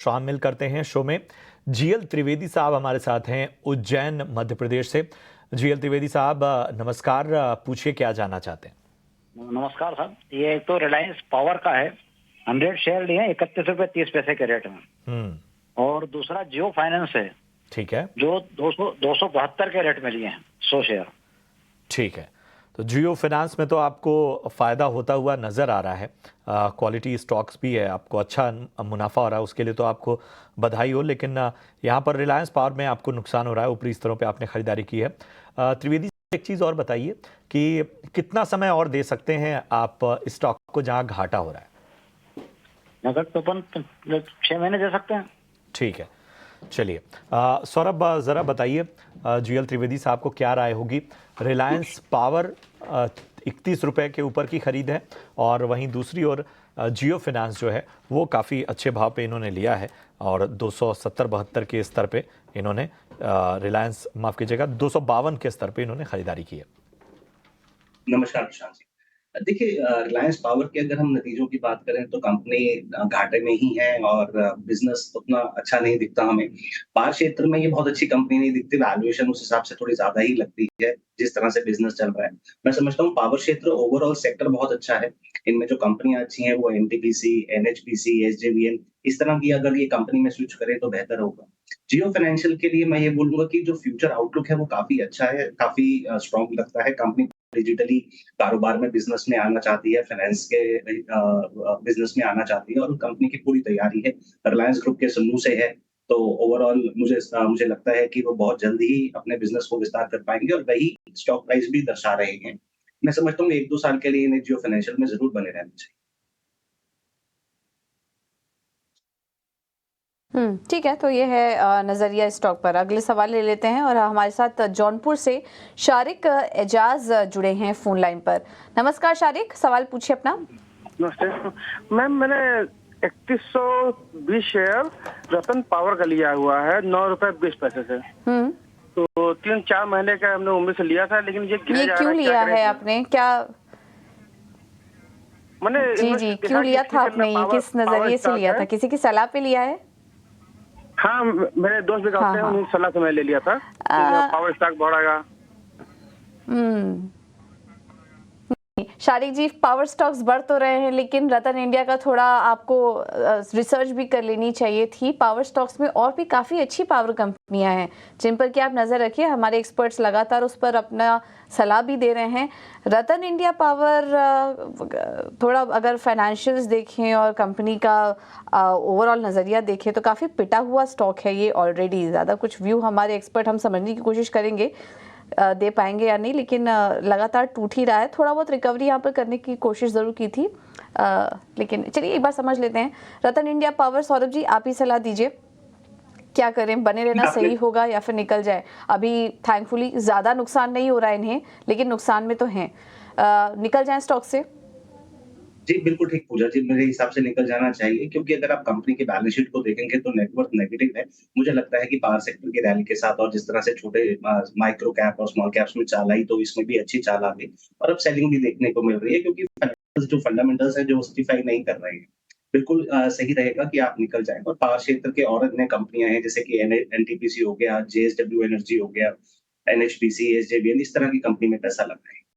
शामिल करते हैं शो में। जीएल त्रिवेदी साहब हमारे साथ हैं उज्जैन मध्य प्रदेश से। जीएल त्रिवेदी साहब नमस्कार, पूछिए क्या जानना चाहते हैं। नमस्कार साहब, ये तो रिलायंस पावर का है, 100 शेयर लिए 31 रुपए 30 पैसे के रेट में। और दूसरा जियो फाइनेंस है, ठीक है, जो 272 के रेट में लिए हैं 100 शेयर। ठीक है, तो जियो फाइनेंस में तो आपको फायदा होता हुआ नजर आ रहा है। क्वालिटी स्टॉक्स भी है, आपको अच्छा मुनाफा हो रहा है, उसके लिए तो आपको बधाई हो। लेकिन यहाँ पर रिलायंस पावर में आपको नुकसान हो रहा है, ऊपरी स्तरों पे आपने खरीदारी की है। त्रिवेदी, एक चीज़ और बताइए कि कितना समय और दे सकते हैं आप स्टॉक को जहाँ घाटा हो रहा है? नगद तो अपन 6 महीने दे सकते हैं। ठीक है, चलिए सौरभ ज़रा बताइए जीएल त्रिवेदी साहब को क्या राय होगी। रिलायंस पावर 31 रुपए के ऊपर की खरीद है, और वहीं दूसरी ओर जियो फाइनेंस जो है वो काफ़ी अच्छे भाव पे इन्होंने लिया है, और 270-72 के स्तर पे इन्होंने रिलायंस, माफ़ कीजिएगा, 252 के स्तर पे इन्होंने खरीदारी की है। नमस्कार प्रशांत जी। देखिए, रिलायंस पावर के अगर हम नतीजों की बात करें तो कंपनी घाटे में ही है और बिज़नेस उतना अच्छा नहीं दिखता हमें। पावर क्षेत्र में ये बहुत अच्छी कंपनी नहीं दिखती, वैल्यूएशन उस हिसाब से थोड़ी ज़्यादा ही लगती है, जिस तरह से बिज़नेस चल रहा है। मैं समझता हूँ पावर क्षेत्र ओवरऑल सेक्टर बहुत अच्छा है। इनमें जो कंपनियाँ अच्छी हैं वो एनटीपीसी, एनएचपीसी, एसजेवीएन, इस तरह की अगर ये कंपनी में स्विच करें तो बेहतर होगा। जियो फाइनेंशियल के लिए मैं ये बोलूँगा कि जो फ्यूचर आउटलुक है वो काफ़ी अच्छा है, काफ़ी स्ट्रॉन्ग लगता है। कंपनी डिजिटली कारोबार में बिज़नेस में आना चाहती है, फाइनेंस के बिज़नेस में आना चाहती है और कंपनी की पूरी तैयारी है। रिलायंस ग्रुप के समूह से है, तो ओवरऑल मुझे लगता है कि वो बहुत जल्द ही अपने बिज़नेस को विस्तार कर पाएँगे और वही स्टॉक प्राइस भी दर्शा रहे हैं। मैं समझता हूँ 1-2 साल के लिए इन्हें जियो फाइनेंशियल में ज़रूर बने रहना चाहिए। ठीक है, तो ये है नज़रिया स्टॉक पर। अगले सवाल ले लेते हैं और हमारे साथ जौनपुर से शारिक एजाज जुड़े हैं फोन लाइन पर। नमस्कार शारिक, सवाल पूछिए अपना। नमस्ते मैम, मैंने 3120 शेयर रतन पावर का लिया हुआ है 9 रुपए 20 पैसे से। तो 3-4 महीने का हमने उम्मीद से लिया था, लेकिन ये क्यों लिया है आपने? क्या मैंने जी क्यों लिया था आपने? ये किस नजरिए से लिया था? किसी की सलाह पे लिया है? हाँ, मेरे दोस्त भी कहते हैं, उन्हीं सलाह से मैं ले लिया था पावर स्टॉक बढ़ेगा। शारिक जी, पावर स्टॉक्स बढ़ तो रहे हैं, लेकिन रतन इंडिया का थोड़ा आपको रिसर्च भी कर लेनी चाहिए थी। पावर स्टॉक्स में और भी काफ़ी अच्छी पावर कंपनियां हैं जिन पर कि आप नज़र रखिए। हमारे एक्सपर्ट्स लगातार उस पर अपना सलाह भी दे रहे हैं। रतन इंडिया पावर थोड़ा अगर फाइनेंशियल्स देखें और कंपनी का ओवरऑल नज़रिया देखें तो काफ़ी पिटा हुआ स्टॉक है ये ऑलरेडी। ज़्यादा कुछ व्यू हमारे एक्सपर्ट हम समझने की कोशिश करेंगे दे पाएंगे या नहीं, लेकिन लगातार टूट ही रहा है। थोड़ा बहुत रिकवरी यहाँ पर करने की कोशिश ज़रूर की थी, लेकिन चलिए एक बार समझ लेते हैं रतन इंडिया पावर। सौरभ जी, आप ही सलाह दीजिए, क्या करें? बने रहना सही होगा या फिर निकल जाए? अभी थैंकफुली ज़्यादा नुकसान नहीं हो रहा है इन्हें, लेकिन नुकसान में तो हैं। निकल जाएं स्टॉक से? जी, बिल्कुल ठीक पूछा जी, मेरे हिसाब से निकल जाना चाहिए, क्योंकि अगर आप कंपनी के बैलेंस शीट को देखेंगे तो नेटवर्थ नेगेटिव है। मुझे लगता है कि पावर सेक्टर की रैली के साथ और जिस तरह से छोटे माइक्रो कैप और स्मॉल कैप्स में चाल आई, तो इसमें भी अच्छी चाल आ गई और अब सेलिंग भी देखने को मिल रही है, क्योंकि जो फंडामेंटल्स हैं जो जस्टिफाई नहीं कर रहे हैं। बिल्कुल सही रहेगा कि आप निकल जाएँ। और पावर क्षेत्र के और अन्य कंपनियाँ हैं जैसे कि एनटीपीसी हो गया, जेएसडब्ल्यू एनर्जी हो गया, एनएचपीसी, एसजेवीएन, इस तरह की कंपनी में पैसा लगाएँ।